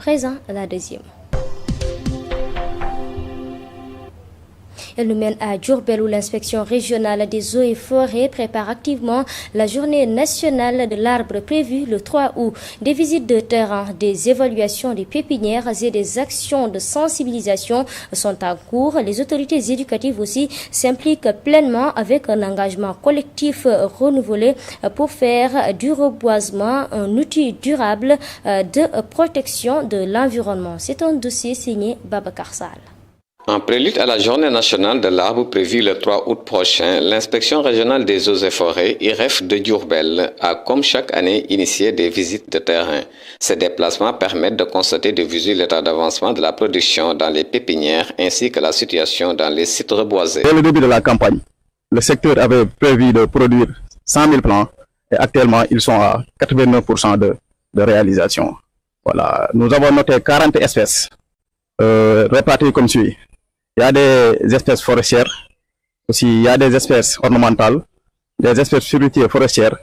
présent la deuxième. Elle nous mène à Diourbel où l'inspection régionale des eaux et forêts prépare activement la journée nationale de l'arbre prévue le 3 août. Des visites de terrain, des évaluations des pépinières et des actions de sensibilisation sont en cours. Les autorités éducatives aussi s'impliquent pleinement avec un engagement collectif renouvelé pour faire du reboisement un outil durable de protection de l'environnement. C'est un dossier signé Babacar Sall. En prélude à la journée nationale de l'arbre prévue le 3 août prochain, l'inspection régionale des eaux et forêts, IREF de Diourbel, a comme chaque année initié des visites de terrain. Ces déplacements permettent de constater de visu l'état d'avancement de la production dans les pépinières ainsi que la situation dans les sites reboisés. Dès le début de la campagne, le secteur avait prévu de produire 100 000 plants et actuellement ils sont à 89% de réalisation. Voilà. Nous avons noté 40 espèces réparties comme suit. Il y a des espèces forestières, aussi il y a des espèces ornementales, des espèces fruitières forestières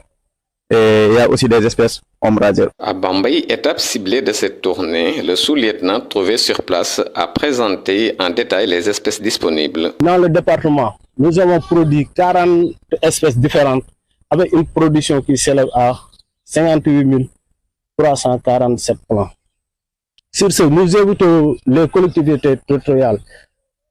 et il y a aussi des espèces ombragères. À Bambey, étape ciblée de cette tournée, le sous-lieutenant trouvé sur place a présenté en détail les espèces disponibles. Dans le département, nous avons produit 40 espèces différentes avec une production qui s'élève à 58 347 plants. Sur ce, nous invitons les collectivités territoriales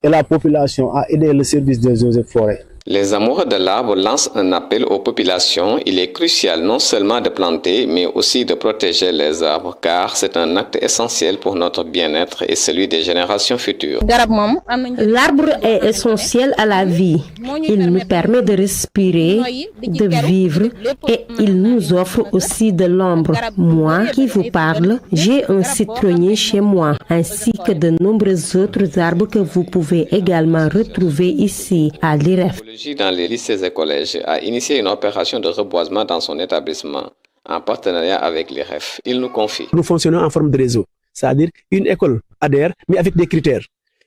et la population à aider le service des eaux et forêts. Les amoureux de l'arbre lancent un appel aux populations. Il est crucial non seulement de planter, mais aussi de protéger les arbres, car c'est un acte essentiel pour notre bien-être et celui des générations futures. L'arbre est essentiel à la vie. Il nous permet de respirer, de vivre et il nous offre aussi de l'ombre. Moi qui vous parle, j'ai un citronnier chez moi, ainsi que de nombreux autres arbres que vous pouvez également retrouver ici à l'IREF. Dans les lycées et collèges a initié une opération de reboisement dans son établissement en partenariat avec l'IREF. Il nous confie. Nous fonctionnons en forme de réseau, c'est-à-dire une école adhère mais avec des critères.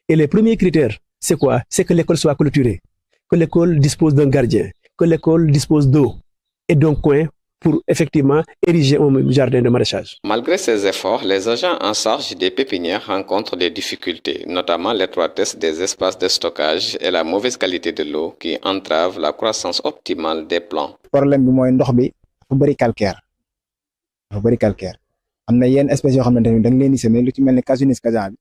Et les premiers critères, c'est quoi? C'est que l'école soit clôturée, que l'école dispose d'un gardien, que l'école dispose d'eau et d'un coin pour effectivement ériger un jardin de maraîchage. Malgré ces efforts, les agents en charge des pépinières rencontrent des difficultés, notamment l'étroitesse des espaces de stockage et la mauvaise qualité de l'eau qui entravent la croissance optimale des plants. Le problème bi mooy ndox bi dafa bëri calcaire am na yenn espèces yoo xamante ne da nga leen di semer lu ci mel ni Casunis casan bi.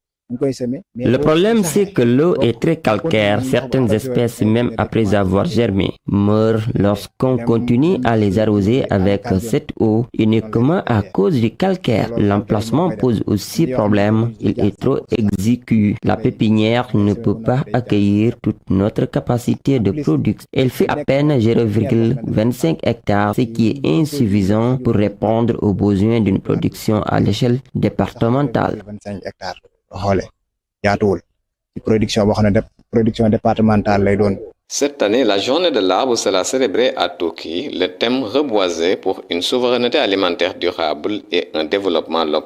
Le problème, c'est que l'eau est très calcaire. Certaines espèces, même après avoir germé, meurent lorsqu'on continue à les arroser avec cette eau uniquement à cause du calcaire. L'emplacement pose aussi problème. Il est trop exigu. La pépinière ne peut pas accueillir toute notre capacité de production. Elle fait à peine 0,25 hectares, ce qui est insuffisant pour répondre aux besoins d'une production à l'échelle départementale. Production départementale lay doon. Cette année, la journée de l'arbre sera célébrée à Toki. Le thème reboiser pour une souveraineté alimentaire durable et un développement local.